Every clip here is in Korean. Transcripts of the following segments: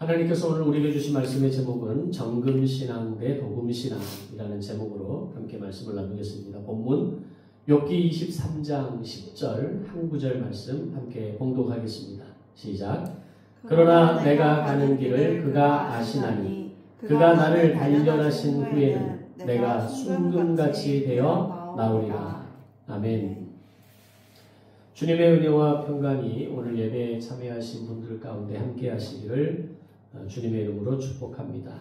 하나님께서 오늘 우리에게 주신 말씀의 제목은 정금신앙 대 도금신앙이라는 제목으로 함께 말씀을 나누겠습니다. 본문 욥기 23장 10절 한 구절 말씀 함께 봉독하겠습니다. 시작. 그러나 내가 가는 길을 그가 아시나니 그가 나를 단련하신 후에는 내가 순금같이 되어 나오리라. 아멘. 주님의 은혜와 평강이 오늘 예배에 참여하신 분들 가운데 함께 하시기를 주님의 이름으로 축복합니다.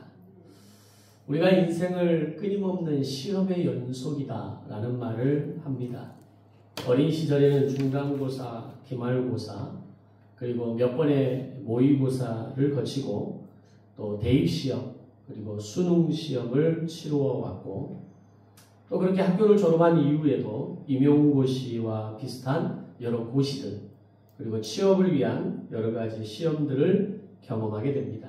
우리가 인생을 끊임없는 시험의 연속이다 라는 말을 합니다. 어린 시절에는 중간고사, 기말고사, 그리고 몇 번의 모의고사를 거치고 또 대입시험, 그리고 수능시험을 치루어 왔고 또 그렇게 학교를 졸업한 이후에도 임용고시와 비슷한 여러 고시들, 그리고 취업을 위한 여러 가지 시험들을 경험하게 됩니다.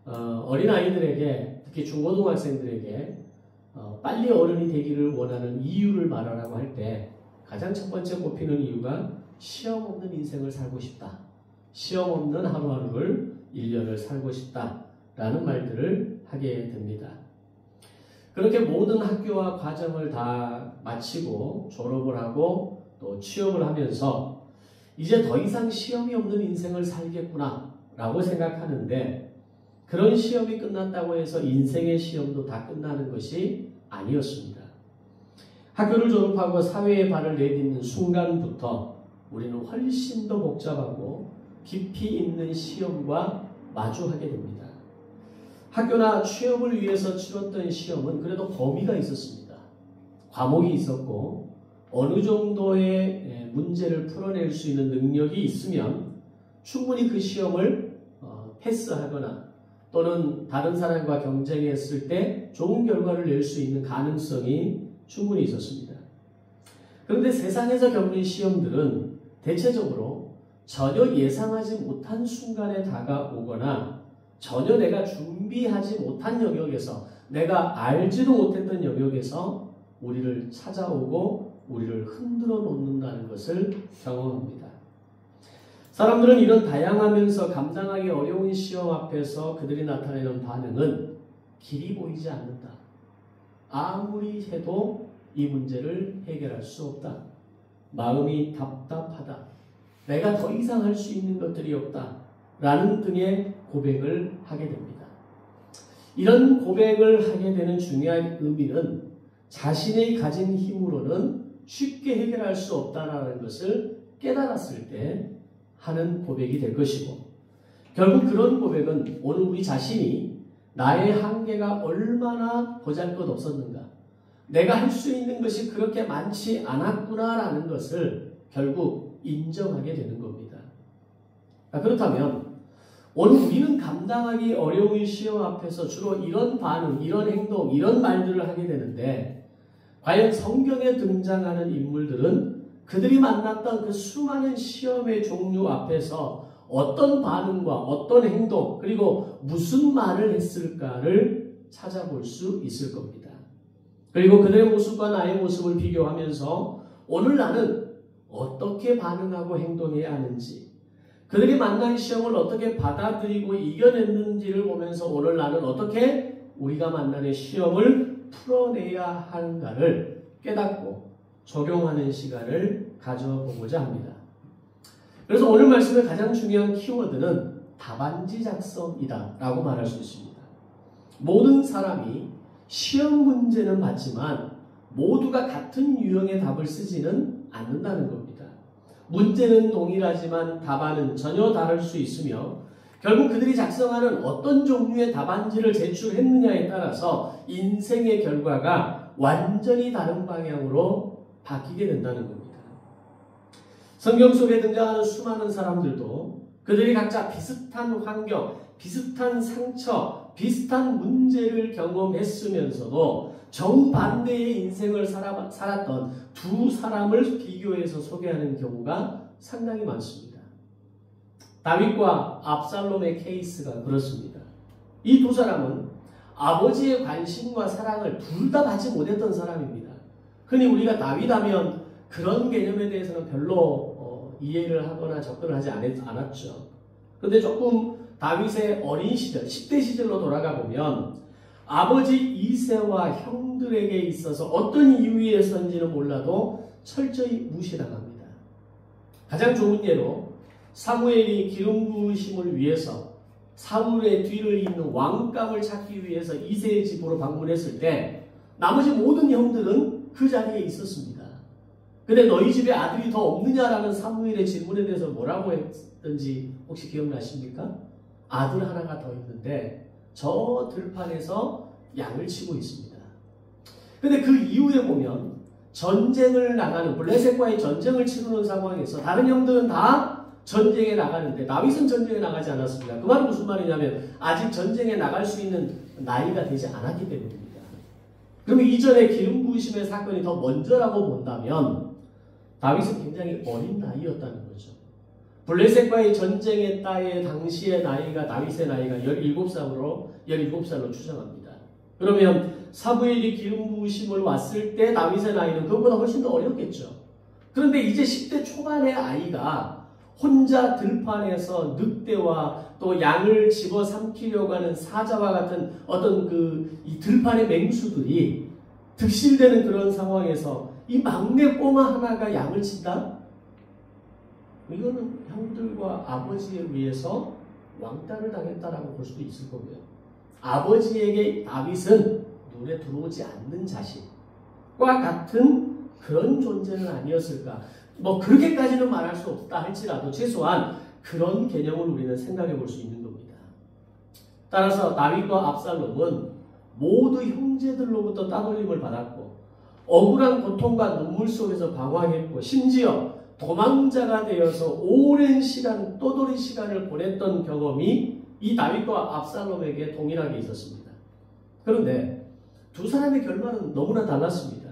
어린아이들에게, 특히 중고등학생들에게 빨리 어른이 되기를 원하는 이유를 말하라고 할 때 가장 첫 번째 꼽히는 이유가 시험 없는 인생을 살고 싶다. 시험 없는 하루하루를 1년을 살고 싶다. 라는 말들을 하게 됩니다. 그렇게 모든 학교와 과정을 다 마치고 졸업을 하고 또 취업을 하면서 이제 더 이상 시험이 없는 인생을 살겠구나 라고 생각하는데, 그런 시험이 끝났다고 해서 인생의 시험도 다 끝나는 것이 아니었습니다. 학교를 졸업하고 사회에 발을 내딛는 순간부터 우리는 훨씬 더 복잡하고 깊이 있는 시험과 마주하게 됩니다. 학교나 취업을 위해서 치렀던 시험은 그래도 범위가 있었습니다. 과목이 있었고 어느 정도의 문제를 풀어낼 수 있는 능력이 있으면 충분히 그 시험을 패스하거나 또는 다른 사람과 경쟁했을 때 좋은 결과를 낼 수 있는 가능성이 충분히 있었습니다. 그런데 세상에서 겪는 시험들은 대체적으로 전혀 예상하지 못한 순간에 다가오거나 전혀 내가 준비하지 못한 영역에서, 내가 알지도 못했던 영역에서 우리를 찾아오고 우리를 흔들어 놓는다는 것을 경험합니다. 사람들은 이런 다양하면서 감당하기 어려운 시험 앞에서 그들이 나타내는 반응은 길이 보이지 않는다. 아무리 해도 이 문제를 해결할 수 없다. 마음이 답답하다. 내가 더 이상 할 수 있는 것들이 없다. 라는 등의 고백을 하게 됩니다. 이런 고백을 하게 되는 중요한 의미는 자신이 가진 힘으로는 쉽게 해결할 수 없다는 것을 깨달았을 때 하는 고백이 될 것이고, 결국 그런 고백은 오늘 우리 자신이 나의 한계가 얼마나 보잘것없었는가, 내가 할 수 있는 것이 그렇게 많지 않았구나라는 것을 결국 인정하게 되는 겁니다. 그렇다면 오늘 우리는 감당하기 어려운 시험 앞에서 주로 이런 반응, 이런 행동, 이런 말들을 하게 되는데, 과연 성경에 등장하는 인물들은 그들이 만났던 그 수많은 시험의 종류 앞에서 어떤 반응과 어떤 행동, 그리고 무슨 말을 했을까를 찾아볼 수 있을 겁니다. 그리고 그들의 모습과 나의 모습을 비교하면서 오늘 나는 어떻게 반응하고 행동해야 하는지, 그들이 만난 시험을 어떻게 받아들이고 이겨냈는지를 보면서 오늘 나는 어떻게 우리가 만나는 시험을 풀어내야 하는가를 깨닫고 적용하는 시간을 가져보고자 합니다. 그래서 오늘 말씀의 가장 중요한 키워드는 답안지 작성이다 라고 말할 수 있습니다. 모든 사람이 시험 문제는 받지만 모두가 같은 유형의 답을 쓰지는 않는다는 겁니다. 문제는 동일하지만 답안은 전혀 다를 수 있으며, 결국 그들이 작성하는 어떤 종류의 답안지를 제출했느냐에 따라서 인생의 결과가 완전히 다른 방향으로 바뀌게 된다는 겁니다. 성경 속에 등장하는 수많은 사람들도 그들이 각자 비슷한 환경, 비슷한 상처, 비슷한 문제를 경험했으면서도 정반대의 인생을 살았던 두 사람을 비교해서 소개하는 경우가 상당히 많습니다. 다윗과 압살롬의 케이스가 그렇습니다. 이 두 사람은 아버지의 관심과 사랑을 둘 다 받지 못했던 사람입니다. 흔히 우리가 다윗하면 그런 개념에 대해서는 별로 이해를 하거나 접근을 하지 않았죠. 그런데 조금 다윗의 어린 시절, 10대 시절로 돌아가 보면 아버지 이새와 형들에게 있어서 어떤 이유에서인지는 몰라도 철저히 무시당합니다. 가장 좋은 예로 사무엘이 기름 부으심을 위해서 사울의 뒤를 잇는 왕감을 찾기 위해서 이새의 집으로 방문했을 때 나머지 모든 형들은 그 자리에 있었습니다. 근데 너희 집에 아들이 더 없느냐라는 사무엘의 질문에 대해서 뭐라고 했던지 혹시 기억나십니까? 아들 하나가 더 있는데 저 들판에서 양을 치고 있습니다. 근데 그 이후에 보면 전쟁을 나가는 블레셋과의 전쟁을 치르는 상황에서 다른 형들은 다 전쟁에 나가는데 다윗은 전쟁에 나가지 않았습니다. 그 말은 무슨 말이냐면 아직 전쟁에 나갈 수 있는 나이가 되지 않았기 때문입니다. 그러면 이전에 기름 부으심의 사건이 더 먼저라고 본다면 다윗은 굉장히 어린 나이였다는 거죠. 블레셋과의 전쟁의 때의 당시의 나이가 다윗의 나이가 17살로 추정합니다. 그러면 사무엘이 기름 부으심을 왔을 때 다윗의 나이는 그것보다 훨씬 더 어렸겠죠. 그런데 이제 10대 초반의 아이가 혼자 들판에서 늑대와 또 양을 집어삼키려고 하는 사자와 같은 어떤 이 들판의 맹수들이 득실되는 그런 상황에서 이 막내 꼬마 하나가 양을 친다? 이거는 형들과 아버지에 의해서 왕따를 당했다라고 볼 수도 있을 거고요. 아버지에게 다윗은 눈에 들어오지 않는 자식과 같은 그런 존재는 아니었을까. 그렇게까지는 말할 수 없다 할지라도 최소한 그런 개념을 우리는 생각해 볼 수 있는 겁니다. 따라서 다윗과 압살롬은 모두 형제들로부터 따돌림을 받았고 억울한 고통과 눈물 속에서 방황했고 심지어 도망자가 되어서 오랜 시간, 떠돌이 시간을 보냈던 경험이 이 다윗과 압살롬에게 동일하게 있었습니다. 그런데 두 사람의 결말은 너무나 달랐습니다.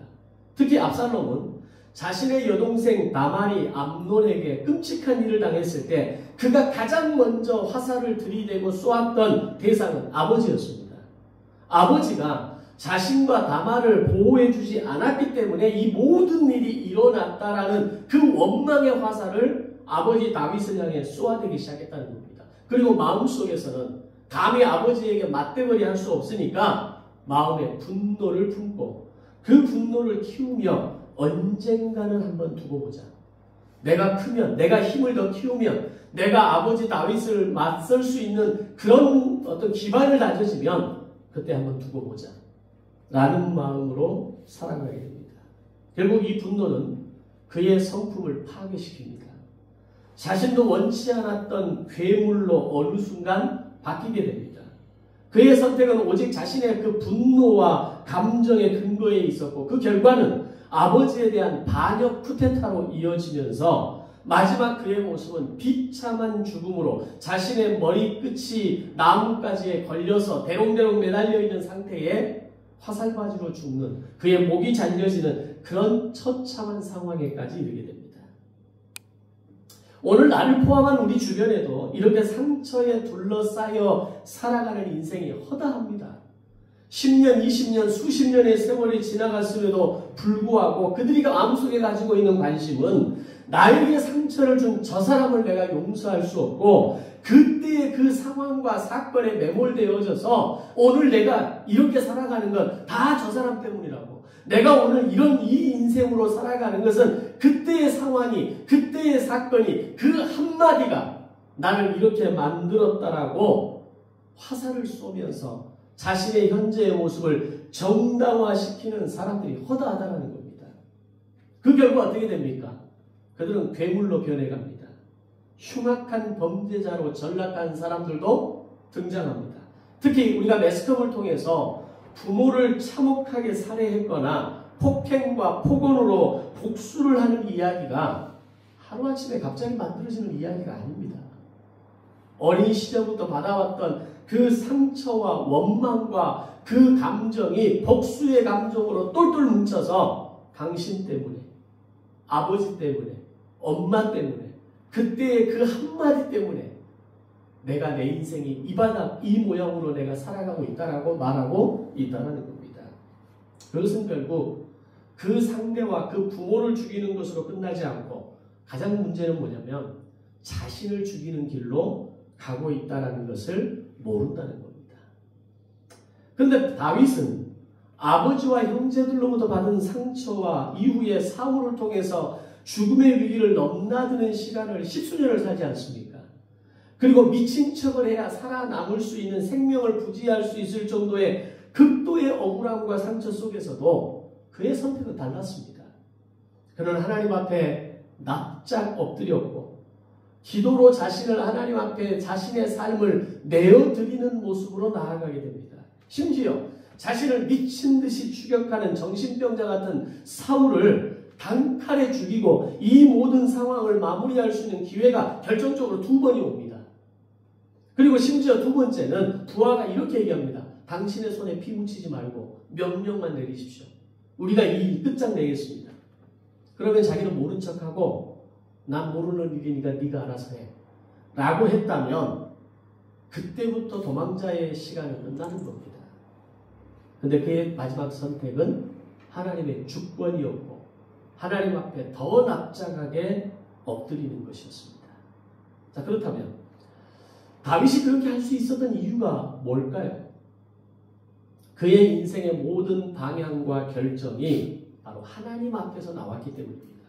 특히 압살롬은 자신의 여동생 다말이 암논에게 끔찍한 일을 당했을 때 그가 가장 먼저 화살을 들이대고 쏘았던 대상은 아버지였습니다. 아버지가 자신과 다말을 보호해주지 않았기 때문에 이 모든 일이 일어났다라는 그 원망의 화살을 아버지 다윗을 향해 쏘아대기 시작했다는 겁니다. 그리고 마음속에서는 감히 아버지에게 맞대거리 할 수 없으니까 마음에 분노를 품고 그 분노를 키우며 언젠가는 한번 두고 보자. 내가 크면, 내가 힘을 더 키우면, 내가 아버지 다윗을 맞설 수 있는 그런 어떤 기반을 다져지면 그때 한번 두고 보자. 라는 마음으로 살아가게 됩니다. 결국 이 분노는 그의 성품을 파괴시킵니다. 자신도 원치 않았던 괴물로 어느 순간 바뀌게 됩니다. 그의 선택은 오직 자신의 그 분노와 감정의 근거에 있었고 그 결과는 아버지에 대한 반역 쿠데타로 이어지면서 마지막 그의 모습은 비참한 죽음으로 자신의 머리끝이 나뭇가지에 걸려서 대롱대롱 매달려 있는 상태에 화살바지로 죽는 그의 목이 잘려지는 그런 처참한 상황에까지 이르게 됩니다. 오늘 나를 포함한 우리 주변에도 이렇게 상처에 둘러싸여 살아가는 인생이 허다합니다. 10년, 20년, 수십 년의 세월이 지나갔음에도 불구하고 그들이 마음속에 가지고 있는 관심은 나에게 상처를 준 저 사람을 내가 용서할 수 없고 그때의 그 상황과 사건에 매몰되어져서 오늘 내가 이렇게 살아가는 건 다 저 사람 때문이라고. 내가 오늘 이 인생으로 살아가는 것은 그때의 상황이, 그때의 사건이, 그 한마디가 나를 이렇게 만들었다라고 화살을 쏘면서 자신의 현재의 모습을 정당화시키는 사람들이 허다하다는 겁니다. 그 결과 어떻게 됩니까? 그들은 괴물로 변해갑니다. 흉악한 범죄자로 전락한 사람들도 등장합니다. 특히 우리가 매스컴을 통해서 부모를 참혹하게 살해했거나 폭행과 폭언으로 복수를 하는 이야기가 하루아침에 갑자기 만들어지는 이야기가 아닙니다. 어린 시절부터 받아왔던 그 상처와 원망과 그 감정이 복수의 감정으로 똘똘 뭉쳐서 당신 때문에, 아버지 때문에, 엄마 때문에, 그때의 그 한마디 때문에 내가 내 인생이 이 모양으로 내가 살아가고 있다라고 말하고 있다는 겁니다. 그것은 결국 그 상대와 그 부모를 죽이는 것으로 끝나지 않고 가장 문제는 뭐냐면 자신을 죽이는 길로 가고 있다는 것을 모른다는 겁니다. 그런데 다윗은 아버지와 형제들로부터 받은 상처와 이후에 사울을 통해서 죽음의 위기를 넘나드는 시간을 십수년을 살지 않습니까? 그리고 미친 척을 해야 살아남을 수 있는 생명을 부지할 수 있을 정도의 극도의 억울함과 상처 속에서도 그의 선택은 달랐습니다. 그는 하나님 앞에 납작 엎드렸고 기도로 자신을 하나님 앞에 자신의 삶을 내어드리는 모습으로 나아가게 됩니다. 심지어 자신을 미친 듯이 추격하는 정신병자 같은 사울을 단칼에 죽이고 이 모든 상황을 마무리할 수 있는 기회가 결정적으로 2번이 옵니다. 그리고 심지어 2번째는 부하가 이렇게 얘기합니다. 당신의 손에 피 묻히지 말고 명령만 내리십시오. 우리가 이 끝장내겠습니다. 그러면 자기는 모른 척하고 난 모르는 일이니까 네가 알아서 해 라고 했다면 그때부터 도망자의 시간은 끝나는 겁니다. 근데 그의 마지막 선택은 하나님의 주권이었고 하나님 앞에 더 납작하게 엎드리는 것이었습니다. 자, 그렇다면 다윗이 그렇게 할 수 있었던 이유가 뭘까요? 그의 인생의 모든 방향과 결정이 바로 하나님 앞에서 나왔기 때문입니다.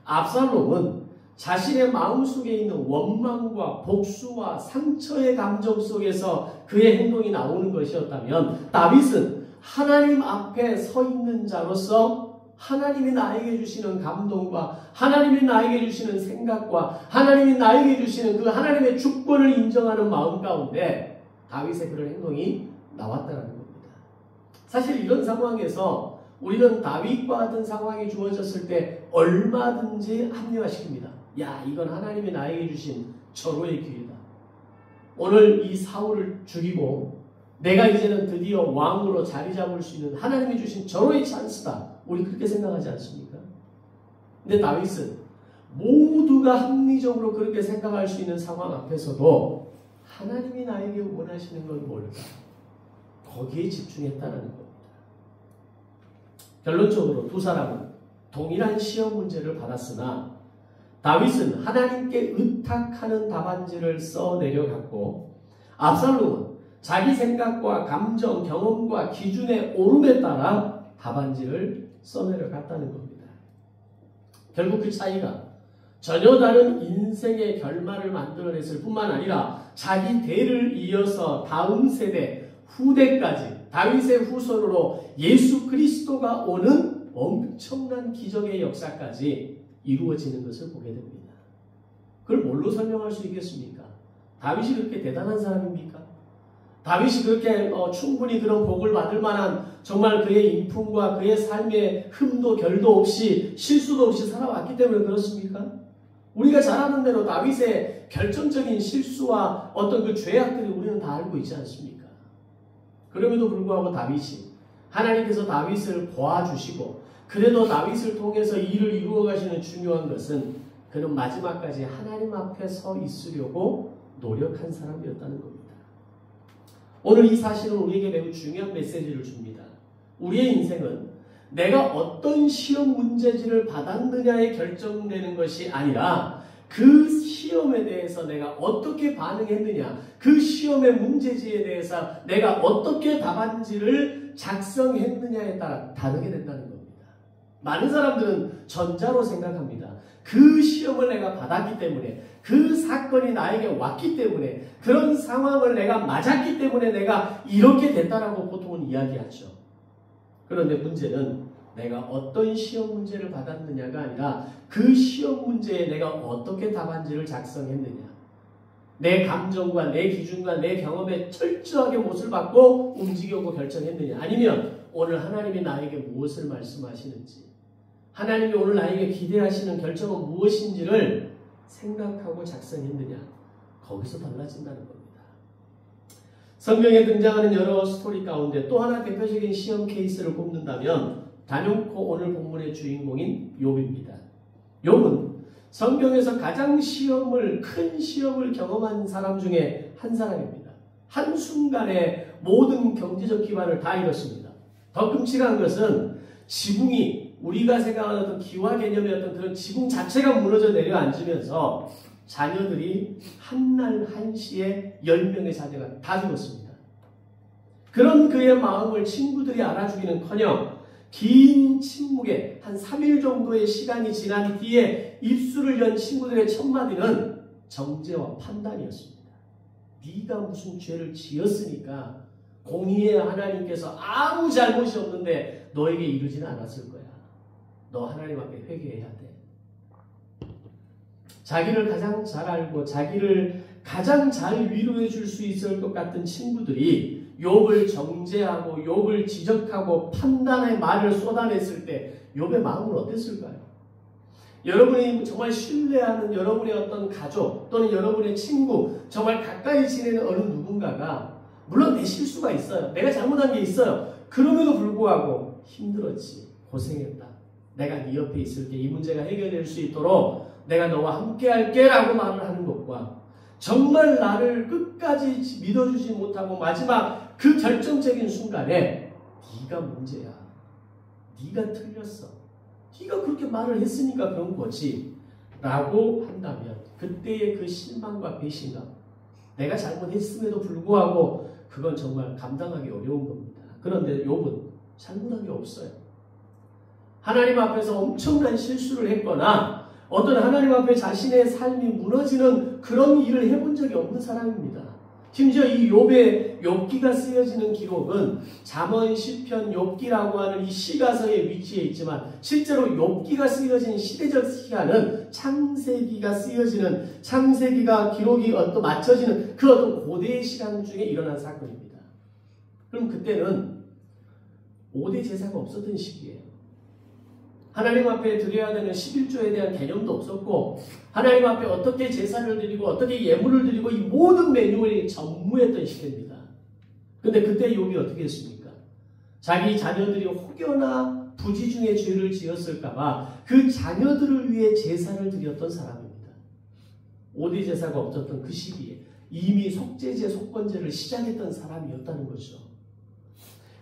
압살롬은 자신의 마음속에 있는 원망과 복수와 상처의 감정 속에서 그의 행동이 나오는 것이었다면 다윗은 하나님 앞에 서 있는 자로서 하나님이 나에게 주시는 감동과 하나님이 나에게 주시는 생각과 하나님이 나에게 주시는 그 하나님의 주권을 인정하는 마음 가운데 다윗의 그런 행동이 나왔다는 겁니다. 사실 이런 상황에서 우리는 다윗과 같은 상황이 주어졌을 때 얼마든지 합리화시킵니다. 야, 이건 하나님이 나에게 주신 절호의 기회다. 오늘 이 사울을 죽이고 내가 이제는 드디어 왕으로 자리 잡을 수 있는 하나님이 주신 절호의 찬스다. 우리 그렇게 생각하지 않습니까? 근데 다윗은 모두가 합리적으로 그렇게 생각할 수 있는 상황 앞에서도 하나님이 나에게 원하시는 건 뭘까? 거기에 집중했다는 겁니다. 결론적으로 두 사람은 동일한 시험 문제를 받았으나 다윗은 하나님께 의탁하는 답안지를 써내려갔고 압살롬은 자기 생각과 감정, 경험과 기준의 오름에 따라 답안지를 써내려갔다는 겁니다. 결국 그 차이가 전혀 다른 인생의 결말을 만들어냈을 뿐만 아니라 자기 대를 이어서 다음 세대, 후대까지 다윗의 후손으로 예수 그리스도가 오는 엄청난 기적의 역사까지 이루어지는 것을 보게 됩니다. 그걸 뭘로 설명할 수 있겠습니까? 다윗이 그렇게 대단한 사람입니까? 다윗이 그렇게 충분히 그런 복을 받을 만한 정말 그의 인품과 그의 삶의 흠도 결도 없이 실수도 없이 살아왔기 때문에 그렇습니까? 우리가 잘 아는 대로 다윗의 결정적인 실수와 어떤 그 죄악들이 우리는 다 알고 있지 않습니까? 그럼에도 불구하고 다윗이 하나님께서 다윗을 보아주시고 그래도 다윗을 통해서 일을 이루어 가시는 중요한 것은 그는 마지막까지 하나님 앞에 서 있으려고 노력한 사람이었다는 겁니다. 오늘 이 사실은 우리에게 매우 중요한 메시지를 줍니다. 우리의 인생은 내가 어떤 시험 문제지를 받았느냐에 결정되는 것이 아니라 그 시험에 대해서 내가 어떻게 반응했느냐, 그 시험의 문제지에 대해서 내가 어떻게 답안지를 작성했느냐에 따라 다르게 된다는 겁니다. 많은 사람들은 전자로 생각합니다. 그 시험을 내가 받았기 때문에, 그 사건이 나에게 왔기 때문에, 그런 상황을 내가 맞았기 때문에 내가 이렇게 됐다라고 보통은 이야기하죠. 그런데 문제는 내가 어떤 시험 문제를 받았느냐가 아니라 그 시험 문제에 내가 어떻게 답안지를 작성했느냐, 내 감정과 내 기준과 내 경험에 철저하게 못을 받고 움직이고 결정했느냐, 아니면 오늘 하나님이 나에게 무엇을 말씀하시는지, 하나님이 오늘 나에게 기대하시는 결정은 무엇인지를 생각하고 작성했느냐, 거기서 달라진다는 겁니다. 성경에 등장하는 여러 스토리 가운데 또 하나 대표적인 시험 케이스를 꼽는다면 단연코 오늘 본문의 주인공인 욥입니다. 욥은 성경에서 가장 큰 시험을 경험한 사람 중에 한 사람입니다. 한순간에 모든 경제적 기반을 다 잃었습니다. 더 끔찍한 것은 지붕이, 우리가 생각하는 어떤 기와 개념의 어떤 그런 지붕 자체가 무너져 내려앉으면서 자녀들이 한날 한시에 10명의 자녀가 다 죽었습니다. 그런 그의 마음을 친구들이 알아주기는커녕 긴 침묵에 한 3일 정도의 시간이 지난 뒤에 입술을 연 친구들의 첫 마디는 정죄와 판단이었습니다. 네가 무슨 죄를 지었으니까 공의의 하나님께서 아무 잘못이 없는데 너에게 이르지는 않았을 거야. 너 하나님 앞에 회개해야 돼. 자기를 가장 잘 알고 자기를 가장 잘 위로해 줄 수 있을 것 같은 친구들이 욥을 정죄하고 욥을 지적하고 판단의 말을 쏟아냈을 때 욥의 마음은 어땠을까요? 여러분이 정말 신뢰하는 여러분의 어떤 가족 또는 여러분의 친구, 정말 가까이 지내는 어느 누군가가 물론 내 실수가 있어요. 내가 잘못한 게 있어요. 그럼에도 불구하고 힘들었지. 고생했다. 내가 네 옆에 있을게. 이 문제가 해결될 수 있도록 내가 너와 함께 할게 라고 말을 하는 것과 정말 나를 끝까지 믿어주지 못하고 마지막 그 결정적인 순간에 네가 문제야. 네가 틀렸어. 네가 그렇게 말을 했으니까 그런 거지 라고 한다면 그때의 그 실망과 배신감, 내가 잘못했음에도 불구하고 그건 정말 감당하기 어려운 겁니다. 그런데 욥은 잘못한 게 없어요. 하나님 앞에서 엄청난 실수를 했거나 어떤 하나님 앞에 자신의 삶이 무너지는 그런 일을 해본 적이 없는 사람입니다. 심지어 이 욥의 욥기가 쓰여지는 기록은 잠언, 시편, 욥기라고 하는 이 시가서에 위치해 있지만 실제로 욥기가 쓰여진 시대적 시간은 창세기가 쓰여지는 창세기가 기록이 어떤 맞춰지는 그 어떤 고대의 시간 중에 일어난 사건입니다. 그럼 그때는 5대 제사가 없었던 시기예요. 하나님 앞에 드려야 되는 11조에 대한 개념도 없었고 하나님 앞에 어떻게 제사를 드리고 어떻게 예물을 드리고 이 모든 매뉴얼이 전무했던 시대입니다. 그런데 그때 욥이 어떻게 했습니까? 자기 자녀들이 혹여나 부지 중에 죄를 지었을까봐 그 자녀들을 위해 제사를 드렸던 사람입니다. 5대 제사가 없었던 그 시기에 이미 속죄제, 속건제를 시작했던 사람이었다는 거죠.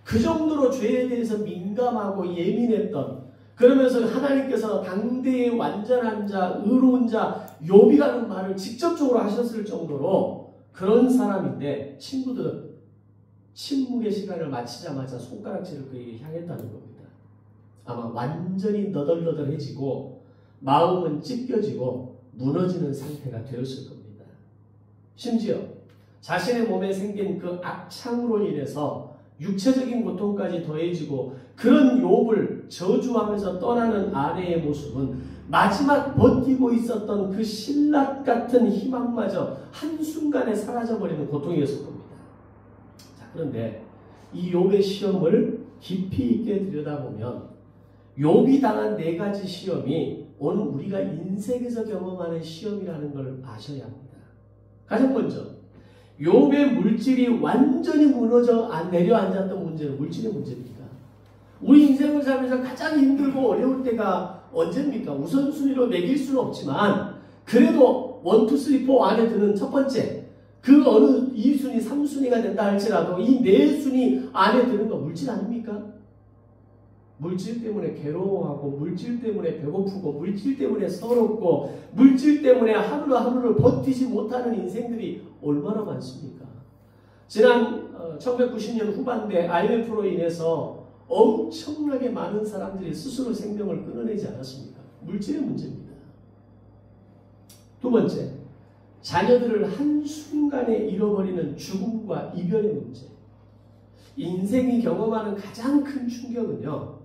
그 정도로 죄에 대해서 민감하고 예민했던, 그러면서 하나님께서 당대의 완전한 자, 의로운 자, 욥이라는 말을 직접적으로 하셨을 정도로 그런 사람인데 친구들은 침묵의 시간을 마치자마자 손가락질을 그에게 향했다는 겁니다. 아마 완전히 너덜너덜해지고 마음은 찢겨지고 무너지는 상태가 되었을 겁니다. 심지어 자신의 몸에 생긴 그 악창으로 인해서 육체적인 고통까지 더해지고 그런 욥을 저주하면서 떠나는 아내의 모습은 마지막 버티고 있었던 그 신라 같은 희망마저 한순간에 사라져버리는 고통이었을 겁니다. 자, 그런데 이 욥의 시험을 깊이 있게 들여다보면 욥이 당한 4가지 시험이 오늘 우리가 인생에서 경험하는 시험이라는 걸 아셔야 합니다. 가장 먼저 욥의 물질이 완전히 무너져 내려앉았던 문제는 물질의 문제입니다. 우리 인생을 살면서 가장 힘들고 어려울 때가 언제입니까? 우선순위로 매길 수는 없지만 그래도 1, 2, 3, 4 안에 드는 첫 번째, 그 어느 2순위, 3순위가 된다 할지라도 이 4순위 안에 드는 거 물질 아닙니까? 물질 때문에 괴로워하고 물질 때문에 배고프고 물질 때문에 서럽고 물질 때문에 하루하루를 버티지 못하는 인생들이 얼마나 많습니까? 지난 1990년 후반대 IMF로 인해서 엄청나게 많은 사람들이 스스로 생명을 끊어내지 않았습니까? 물질의 문제입니다. 두 번째, 자녀들을 한순간에 잃어버리는 죽음과 이별의 문제. 인생이 경험하는 가장 큰 충격은요,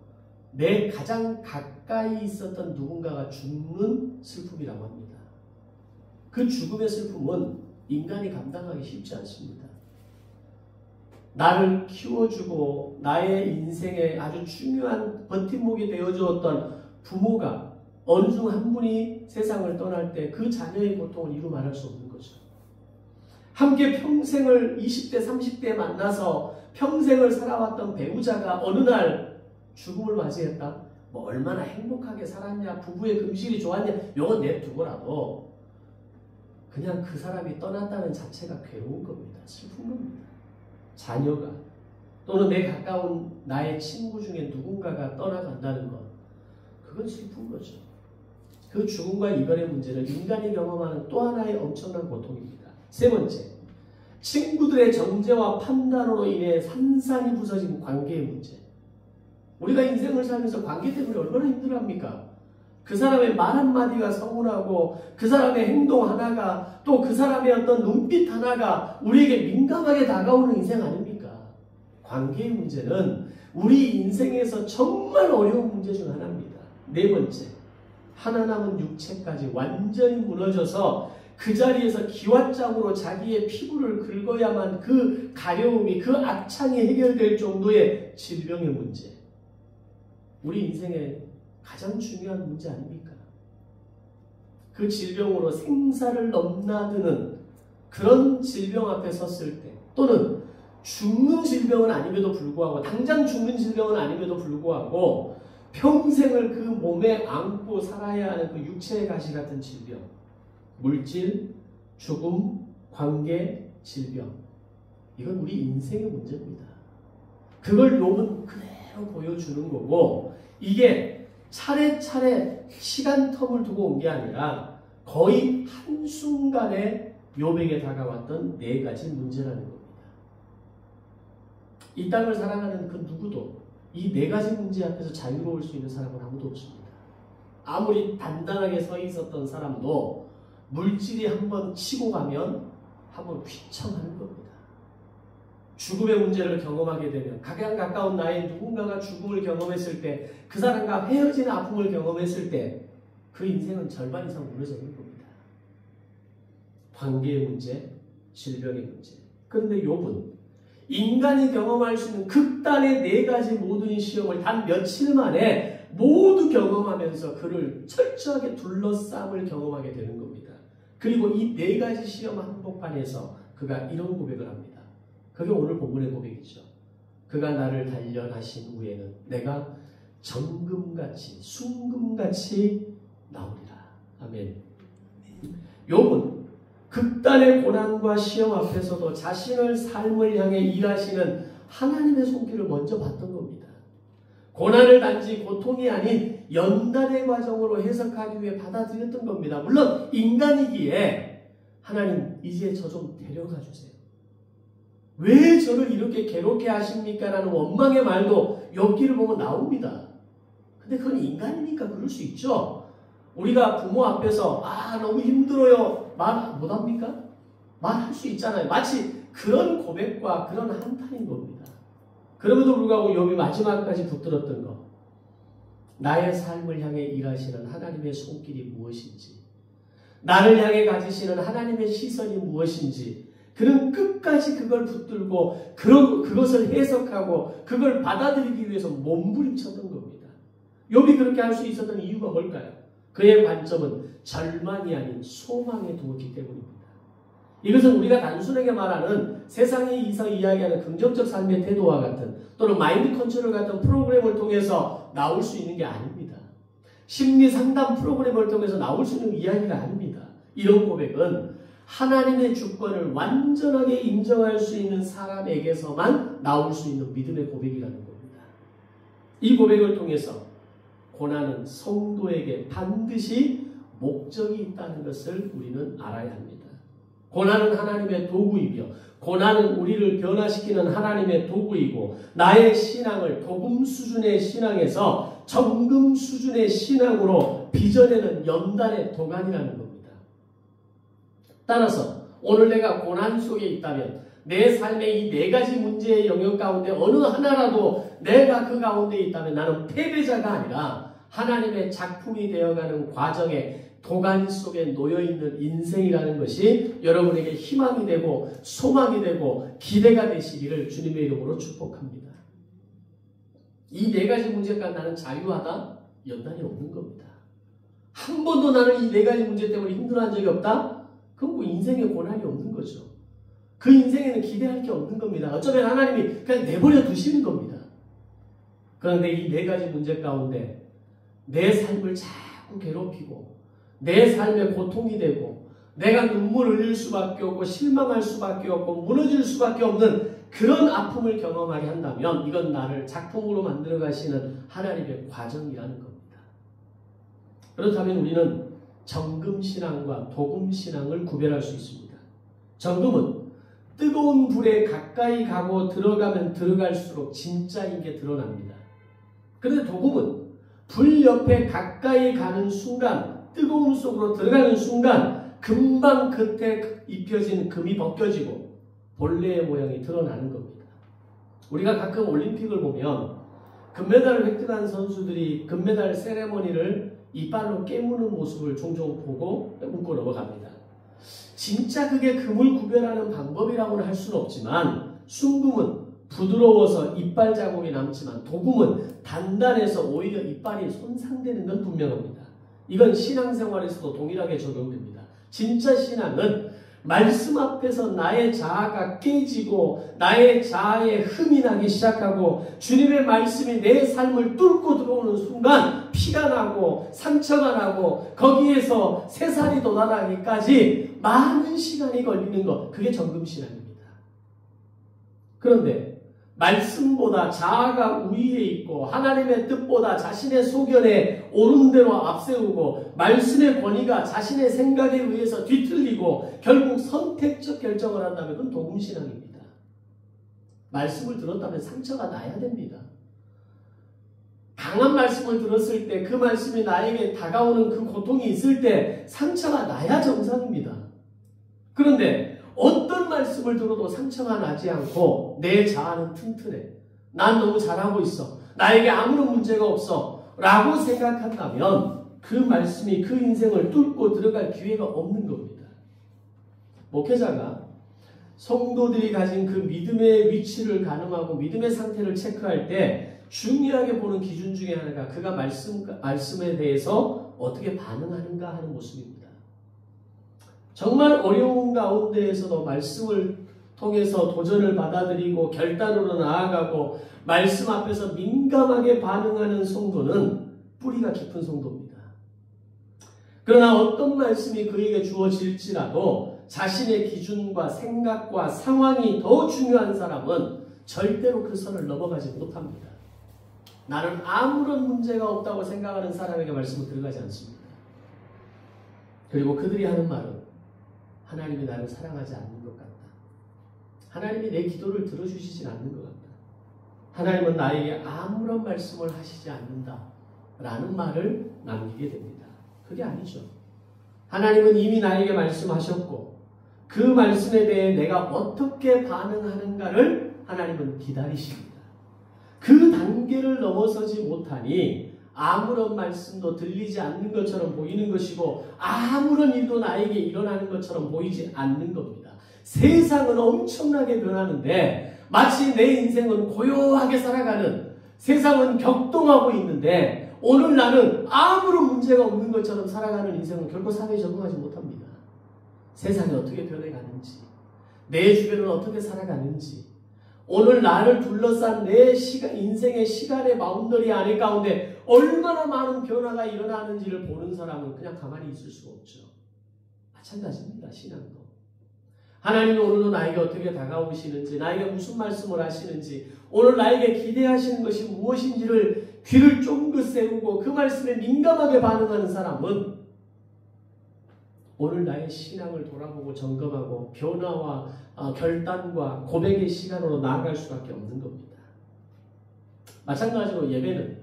내 가장 가까이 있었던 누군가가 죽는 슬픔이라고 합니다. 그 죽음의 슬픔은 인간이 감당하기 쉽지 않습니다. 나를 키워주고 나의 인생에 아주 중요한 버팀목이 되어주었던 부모가 어느 중 한 분이 세상을 떠날 때 그 자녀의 고통을 이루 말할 수 없는 거죠. 함께 평생을 20대, 30대에 만나서 평생을 살아왔던 배우자가 어느 날 죽음을 맞이했다? 뭐 얼마나 행복하게 살았냐, 부부의 금실이 좋았냐, 이건 내두고라도 그냥 그 사람이 떠났다는 자체가 괴로운 겁니다. 슬픈 겁니다. 자녀가 또는 내 가까운 나의 친구 중에 누군가가 떠나간다는 것, 그건 슬픈 거죠. 그 죽음과 이별의 문제는 인간이 경험하는 또 하나의 엄청난 고통입니다. 세 번째, 친구들의 정죄와 판단으로 인해 산산이 부서진 관계의 문제. 우리가 인생을 살면서 관계 때문에 얼마나 힘들어합니까? 그 사람의 말 한마디가 서운하고 그 사람의 행동 하나가 또 그 사람의 어떤 눈빛 하나가 우리에게 민감하게 다가오는 인생 아닙니까? 관계의 문제는 우리 인생에서 정말 어려운 문제 중 하나입니다. 네 번째, 하나 남은 육체까지 완전히 무너져서 그 자리에서 기왓장으로 자기의 피부를 긁어야만 그 가려움이, 그 악창이 해결될 정도의 질병의 문제. 우리 인생의 가장 중요한 문제 아닙니까? 그 질병으로 생사를 넘나드는 그런 질병 앞에 섰을 때, 또는 죽는 질병은 아님에도 불구하고, 당장 죽는 질병은 아님에도 불구하고 평생을 그 몸에 안고 살아야 하는 그 육체의 가시 같은 질병, 물질, 죽음, 관계, 질병, 이건 우리 인생의 문제입니다. 그걸 욥은 그대로 보여주는 거고, 이게 차례차례 시간 텀을 두고 온 게 아니라 거의 한순간에 욥에게 다가왔던 네 가지 문제라는 겁니다. 이 땅을 살아가는 그 누구도 이 네 가지 문제 앞에서 자유로울 수 있는 사람은 아무도 없습니다. 아무리 단단하게 서 있었던 사람도 물질이 한번 치고 가면 한번 휘청하는 겁니다. 죽음의 문제를 경험하게 되면, 가장 가까운 나의 누군가가 죽음을 경험했을 때, 그 사람과 헤어진 아픔을 경험했을 때 그 인생은 절반 이상 무너지는 겁니다. 관계의 문제, 질병의 문제. 그런데 욥은 인간이 경험할 수 있는 극단의 네 가지 모든 시험을 단 며칠 만에 모두 경험하면서 그를 철저하게 둘러싸음을 경험하게 되는 겁니다. 그리고 이 네 가지 시험 한복판에서 그가 이런 고백을 합니다. 그게 오늘 본문의 고백이죠. 그가 나를 단련하신 후에는 내가 정금같이 순금같이 나오리라. 아멘. 욥은 극단의 고난과 시험 앞에서도 자신의 삶을 향해 일하시는 하나님의 손길을 먼저 봤던 겁니다. 고난을 단지 고통이 아닌 연단의 과정으로 해석하기 위해 받아들였던 겁니다. 물론 인간이기에 하나님 이제 저 좀 데려가 주세요. 왜 저를 이렇게 괴롭게 하십니까? 라는 원망의 말도 욥기를 보면 나옵니다. 근데 그건 인간이니까 그럴 수 있죠. 우리가 부모 앞에서 너무 힘들어요 말 못합니까? 말할 수 있잖아요. 마치 그런 고백과 그런 한탄인 겁니다. 그럼에도 불구하고 욥이 마지막까지 붙들었던 것, 나의 삶을 향해 일하시는 하나님의 손길이 무엇인지, 나를 향해 가지시는 하나님의 시선이 무엇인지, 그는 끝까지 그걸 붙들고 그것을 해석하고 그걸 받아들이기 위해서 몸부림쳤던 겁니다. 욥이 그렇게 할 수 있었던 이유가 뭘까요? 그의 관점은 절망이 아닌 소망에 두었기 때문입니다. 이것은 우리가 단순하게 말하는 세상에서 이야기하는 긍정적 삶의 태도와 같은, 또는 마인드 컨트롤 같은 프로그램을 통해서 나올 수 있는 게 아닙니다. 심리 상담 프로그램을 통해서 나올 수 있는 이야기가 아닙니다. 이런 고백은 하나님의 주권을 완전하게 인정할 수 있는 사람에게서만 나올 수 있는 믿음의 고백이라는 겁니다. 이 고백을 통해서 고난은 성도에게 반드시 목적이 있다는 것을 우리는 알아야 합니다. 고난은 하나님의 도구이며, 고난은 우리를 변화시키는 하나님의 도구이고, 나의 신앙을 복음 수준의 신앙에서 정금 수준의 신앙으로 빚어내는 연단의 도가니라는 겁니다. 따라서 오늘 내가 고난 속에 있다면, 내 삶의 이 네 가지 문제의 영역 가운데 어느 하나라도 내가 그 가운데 있다면 나는 패배자가 아니라 하나님의 작품이 되어가는 과정에 도가니 속에 놓여있는 인생이라는 것이 여러분에게 희망이 되고 소망이 되고 기대가 되시기를 주님의 이름으로 축복합니다. 이 네 가지 문제가 나는 자유하다? 연단이 없는 겁니다. 한 번도 나는 이 네 가지 문제 때문에 힘들어한 적이 없다? 그건 뭐 인생에 고난이 없는 거죠. 그 인생에는 기대할 게 없는 겁니다. 어쩌면 하나님이 그냥 내버려 두시는 겁니다. 그런데 이 네 가지 문제 가운데 내 삶을 자꾸 괴롭히고 내 삶에 고통이 되고 내가 눈물을 흘릴 수밖에 없고 실망할 수밖에 없고 무너질 수밖에 없는 그런 아픔을 경험하게 한다면 이건 나를 작품으로 만들어 가시는 하나님의 과정이라는 겁니다. 그렇다면 우리는 정금신앙과 도금신앙을 구별할 수 있습니다. 정금은 뜨거운 불에 가까이 가고 들어가면 들어갈수록 진짜인 게 드러납니다. 그런데 도금은 불 옆에 가까이 가는 순간, 뜨거움 속으로 들어가는 순간 금방 겉에 입혀진 금이 벗겨지고 본래의 모양이 드러나는 겁니다. 우리가 가끔 올림픽을 보면 금메달을 획득한 선수들이 금메달 세레머니를 이빨로 깨무는 모습을 종종 보고 웃고 넘어갑니다. 진짜 그게 금을 구별하는 방법이라고는 할 수는 없지만 순금은 부드러워서 이빨 자국이 남지만 도금은 단단해서 오히려 이빨이 손상되는 건 분명합니다. 이건 신앙생활에서도 동일하게 적용됩니다. 진짜 신앙은 말씀 앞에서 나의 자아가 깨지고 나의 자아에 흠이 나기 시작하고 주님의 말씀이 내 삶을 뚫고 들어오는 순간 피가 나고 상처가 나고 거기에서 새살이 돋아나기까지 많은 시간이 걸리는 것, 그게 정금신앙입니다. 그런데 말씀보다 자아가 우위에 있고 하나님의 뜻보다 자신의 소견에 옳은 대로 앞세우고 말씀의 권위가 자신의 생각에 의해서 뒤틀리고 결국 선택적 결정을 한다면 그건 도금신앙입니다. 말씀을 들었다면 상처가 나야 됩니다. 강한 말씀을 들었을 때 그 말씀이 나에게 다가오는 그 고통이 있을 때 상처가 나야 정상입니다. 그런데 어떤 말씀을 들어도 상처가 나지 않고 내 자아는 튼튼해. 난 너무 잘하고 있어. 나에게 아무런 문제가 없어. 라고 생각한다면 그 말씀이 그 인생을 뚫고 들어갈 기회가 없는 겁니다. 목회자가 성도들이 가진 그 믿음의 위치를 가늠하고 믿음의 상태를 체크할 때 중요하게 보는 기준 중에 하나가 그가 말씀에 대해서 어떻게 반응하는가 하는 모습입니다. 정말 어려운 가운데에서도 말씀을 통해서 도전을 받아들이고 결단으로 나아가고 말씀 앞에서 민감하게 반응하는 성도는 뿌리가 깊은 성도입니다. 그러나 어떤 말씀이 그에게 주어질지라도 자신의 기준과 생각과 상황이 더 중요한 사람은 절대로 그 선을 넘어가지 못합니다. 나는 아무런 문제가 없다고 생각하는 사람에게 말씀은 들어가지 않습니다. 그리고 그들이 하는 말은 하나님이 나를 사랑하지 않는 것 같다. 하나님이 내 기도를 들어주시진 않는 것 같다. 하나님은 나에게 아무런 말씀을 하시지 않는다. 라는 말을 남기게 됩니다. 그게 아니죠. 하나님은 이미 나에게 말씀하셨고 그 말씀에 대해 내가 어떻게 반응하는가를 하나님은 기다리십니다. 그 단계를 넘어서지 못하니 아무런 말씀도 들리지 않는 것처럼 보이는 것이고 아무런 일도 나에게 일어나는 것처럼 보이지 않는 겁니다. 세상은 엄청나게 변하는데 마치 내 인생은 고요하게 살아가는, 세상은 격동하고 있는데 오늘 나는 아무런 문제가 없는 것처럼 살아가는 인생은 결코 사회에 적응하지 못합니다. 세상이 어떻게 변해가는지, 내 주변은 어떻게 살아가는지, 오늘 나를 둘러싼 내 인생의 시간의 바운더리 안에 가운데 얼마나 많은 변화가 일어나는지를 보는 사람은 그냥 가만히 있을 수가 없죠. 마찬가지입니다. 신앙도. 하나님이 오늘도 나에게 어떻게 다가오시는지, 나에게 무슨 말씀을 하시는지, 오늘 나에게 기대하시는 것이 무엇인지를 귀를 쫑긋 세우고 그 말씀에 민감하게 반응하는 사람은 오늘 나의 신앙을 돌아보고 점검하고 변화와 결단과 고백의 시간으로 나아갈 수밖에 없는 겁니다. 마찬가지로 예배는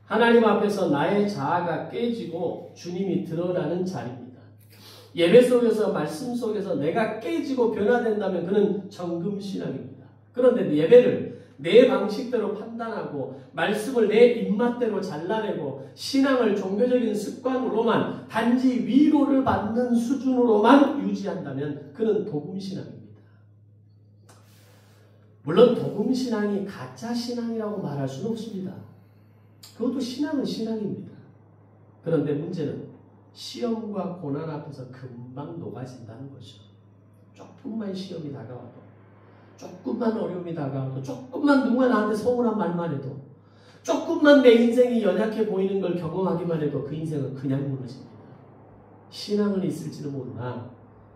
하나님 앞에서 나의 자아가 깨지고 주님이 드러나는 자리입니다. 예배 속에서 말씀 속에서 내가 깨지고 변화된다면 그는 정금신앙입니다. 그런데 예배를 내 방식대로 판단하고 말씀을 내 입맛대로 잘라내고 신앙을 종교적인 습관으로만 단지 위로를 받는 수준으로만 유지한다면 그는 도금신앙입니다. 물론 도금신앙이 가짜신앙이라고 말할 수는 없습니다. 그것도 신앙은 신앙입니다. 그런데 문제는 시험과 고난 앞에서 금방 녹아진다는 거죠. 조금만 시험이 다가와도, 조금만 어려움이 다가와도, 조금만 누가 나한테 서운한 말만 해도, 조금만 내 인생이 연약해 보이는 걸 경험하기만 해도 그 인생은 그냥 무너집니다. 신앙은 있을지는 모르나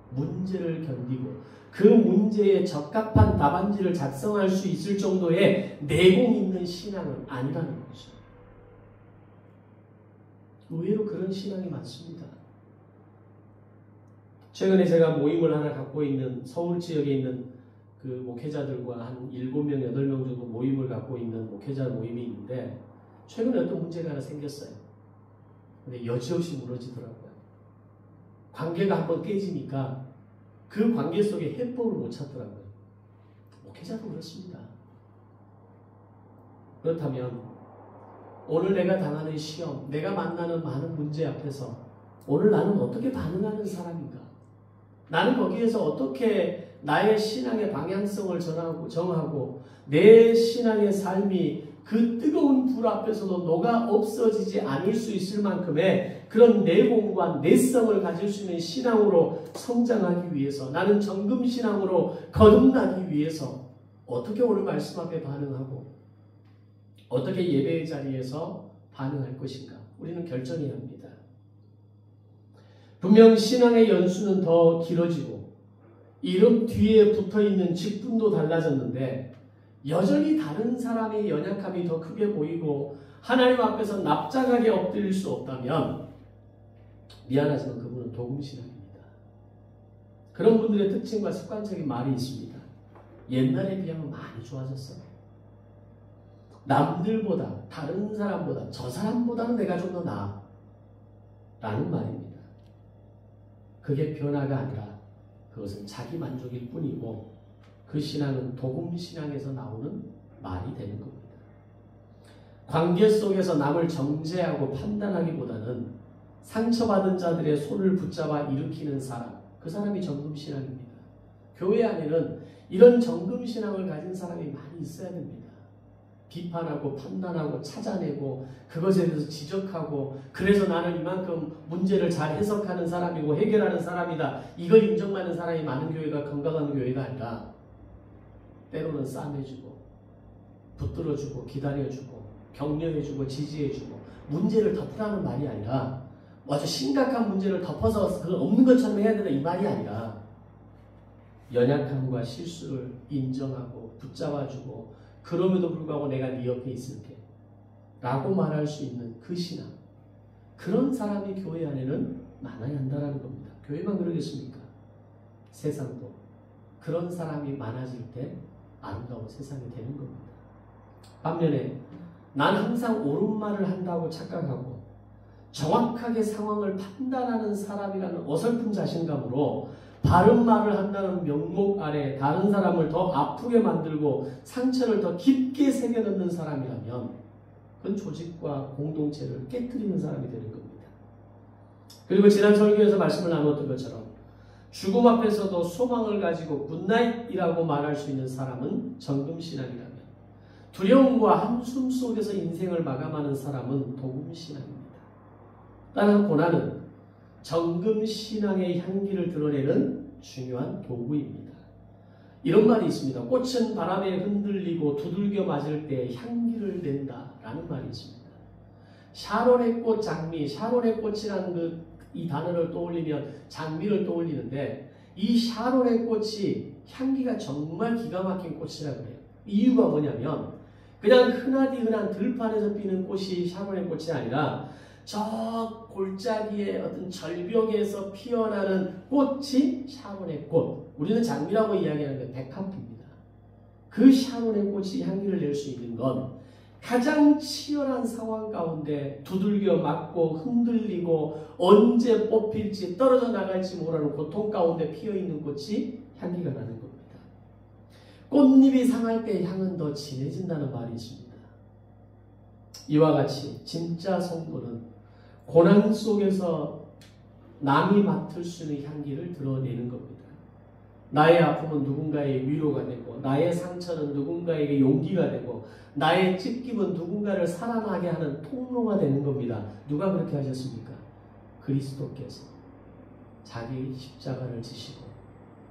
문제를 견디고 그 문제에 적합한 답안지를 작성할 수 있을 정도의 내공 있는 신앙은 아니라는 거죠. 의외로 그런 신앙이 많습니다. 최근에 제가 모임을 하나 갖고 있는 서울 지역에 있는 그 목회자들과 한 7명, 8명 정도 모임을 갖고 있는 목회자 모임이 있는데 최근에 어떤 문제가 하나 생겼어요. 근데 여지없이 무너지더라고요. 관계가 한번 깨지니까 그 관계 속에 해법을 못 찾더라고요. 목회자도 그렇습니다. 그렇다면 오늘 내가 당하는 시험, 내가 만나는 많은 문제 앞에서 오늘 나는 어떻게 반응하는 사람인가? 나는 거기에서 어떻게 나의 신앙의 방향성을 정하고 내 신앙의 삶이 그 뜨거운 불 앞에서도 녹아 없어지지 않을 수 있을 만큼의 그런 내공과 내성을 가질 수 있는 신앙으로 성장하기 위해서, 나는 정금신앙으로 거듭나기 위해서 어떻게 오늘 말씀 앞에 반응하고 어떻게 예배의 자리에서 반응할 것인가? 우리는 결정해야 합니다. 분명 신앙의 연수는 더 길어지고 이름 뒤에 붙어있는 직분도 달라졌는데 여전히 다른 사람의 연약함이 더 크게 보이고 하나님 앞에서 납작하게 엎드릴 수 없다면 미안하지만 그분은 도금신앙입니다. 그런 분들의 특징과 습관적인 말이 있습니다. 옛날에 비하면 많이 좋아졌어요. 남들보다, 다른 사람보다, 저 사람보다는 내가 좀 더 나아 라는 말입니다. 그게 변화가 아니라 그것은 자기 만족일 뿐이고 그 신앙은 도금신앙에서 나오는 말이 되는 겁니다. 관계 속에서 남을 정죄하고 판단하기보다는 상처받은 자들의 손을 붙잡아 일으키는 사람, 그 사람이 정금신앙입니다. 교회 안에는 이런 정금신앙을 가진 사람이 많이 있어야 됩니다. 비판하고 판단하고 찾아내고 그것에 대해서 지적하고 그래서 나는 이만큼 문제를 잘 해석하는 사람이고 해결하는 사람이다. 이걸 인정받는 사람이 많은 교회가 건강한 교회가 아니라 때로는 싸매주고 붙들어주고 기다려주고 격려해주고 지지해주고 문제를 덮으라는 말이 아니라 아주 심각한 문제를 덮어서 그걸 없는 것처럼 해야 된다 이 말이 아니라 연약함과 실수를 인정하고 붙잡아주고 그럼에도 불구하고 내가 네 옆에 있을게 라고 말할 수 있는 그 신앙, 그런 사람이 교회 안에는 많아야 한다는 겁니다. 교회만 그러겠습니까? 세상도 그런 사람이 많아질 때 아름다운 세상이 되는 겁니다. 반면에 난 항상 옳은 말을 한다고 착각하고 정확하게 상황을 판단하는 사람이라는 어설픈 자신감으로 바른 말을 한다는 명목 아래 다른 사람을 더 아프게 만들고 상처를 더 깊게 새겨넣는 사람이라면 그건 조직과 공동체를 깨뜨리는 사람이 되는 겁니다. 그리고 지난 설교에서 말씀을 나눴던 것처럼 죽음 앞에서도 소망을 가지고 굿나잇이라고 말할 수 있는 사람은 정금신앙이라면 두려움과 한숨 속에서 인생을 마감하는 사람은 도금신앙입니다. 따라서 고난은 정금신앙의 향기를 드러내는 중요한 도구입니다. 이런 말이 있습니다. 꽃은 바람에 흔들리고 두들겨 맞을 때 향기를 낸다라는 말이 있습니다. 샤론의 꽃, 장미, 샤론의 꽃이라는 이 단어를 떠올리면 장미를 떠올리는데 이 샤론의 꽃이 향기가 정말 기가 막힌 꽃이라고 해요. 이유가 뭐냐면 그냥 흔한 들판에서 피는 꽃이 샤론의 꽃이 아니라 저 골짜기의 어떤 절벽에서 피어나는 꽃이 샤론의 꽃. 우리는 장미라고 이야기하는 게 백합입니다. 그 샤론의 꽃이 향기를 낼 수 있는 건 가장 치열한 상황 가운데 두들겨 맞고 흔들리고 언제 뽑힐지 떨어져 나갈지 모르는 고통 가운데 피어있는 꽃이 향기가 나는 겁니다. 꽃잎이 상할 때 향은 더 진해진다는 말이 있습니다. 이와 같이 진짜 성도는 고난 속에서 남이 맡을 수 있는 향기를 드러내는 겁니다. 나의 아픔은 누군가의 위로가 되고 나의 상처는 누군가에게 용기가 되고 나의 찢김은 누군가를 살아나게 하는 통로가 되는 겁니다. 누가 그렇게 하셨습니까? 그리스도께서 자기 십자가를 지시고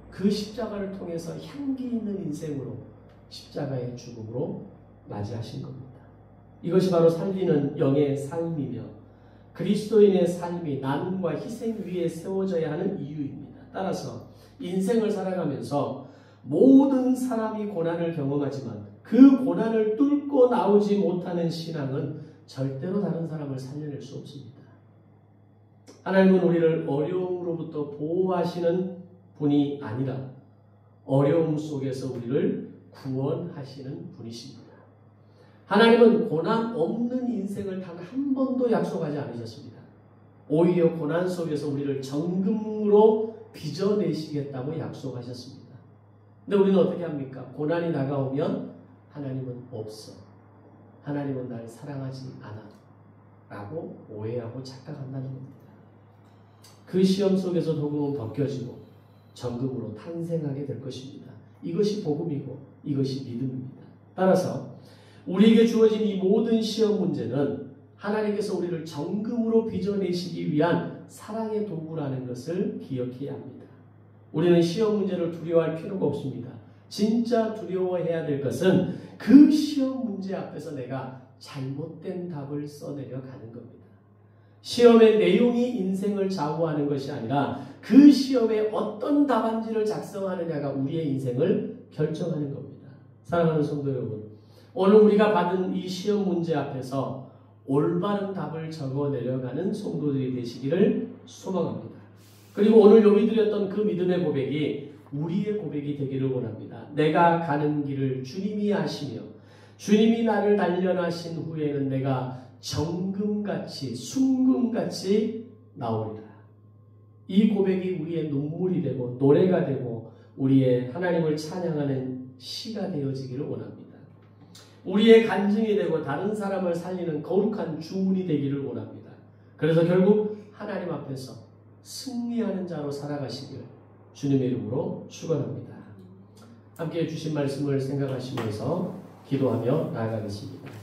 그 십자가를 통해서 향기 있는 인생으로 십자가의 죽음으로 맞이하신 겁니다. 이것이 바로 살리는 영의 삶이며 그리스도인의 삶이 나눔과 희생 위에 세워져야 하는 이유입니다. 따라서 인생을 살아가면서 모든 사람이 고난을 경험하지만 그 고난을 뚫고 나오지 못하는 신앙은 절대로 다른 사람을 살려낼 수 없습니다. 하나님은 우리를 어려움으로부터 보호하시는 분이 아니라 어려움 속에서 우리를 구원하시는 분이십니다. 하나님은 고난 없는 인생을 단 한 번도 약속하지 않으셨습니다. 오히려 고난 속에서 우리를 정금으로 빚어내시겠다고 약속하셨습니다. 근데 우리는 어떻게 합니까? 고난이 다가오면 하나님은 없어. 하나님은 날 사랑하지 않아. 라고 오해하고 착각한다는 겁니다. 그 시험 속에서 복음은 벗겨지고 정금으로 탄생하게 될 것입니다. 이것이 복음이고 이것이 믿음입니다. 따라서 우리에게 주어진 이 모든 시험 문제는 하나님께서 우리를 정금으로 빚어내시기 위한 사랑의 도구라는 것을 기억해야 합니다. 우리는 시험 문제를 두려워할 필요가 없습니다. 진짜 두려워해야 될 것은 그 시험 문제 앞에서 내가 잘못된 답을 써내려 가는 겁니다. 시험의 내용이 인생을 좌우하는 것이 아니라 그 시험에 어떤 답안지를 작성하느냐가 우리의 인생을 결정하는 겁니다. 사랑하는 성도 여러분, 오늘 우리가 받은 이 시험 문제 앞에서 올바른 답을 적어 내려가는 성도들이 되시기를 소망합니다. 그리고 오늘 요비 드렸던 그 믿음의 고백이 우리의 고백이 되기를 원합니다. 내가 가는 길을 주님이 아시며 주님이 나를 단련하신 후에는 내가 정금같이 순금같이 나오리라. 이 고백이 우리의 눈물이 되고 노래가 되고 우리의 하나님을 찬양하는 시가 되어지기를 원합니다. 우리의 간증이 되고 다른 사람을 살리는 거룩한 주문이 되기를 원합니다. 그래서 결국 하나님 앞에서 승리하는 자로 살아가시길 주님의 이름으로 축원합니다. 함께해 주신 말씀을 생각하시면서 기도하며 나아가겠습니다.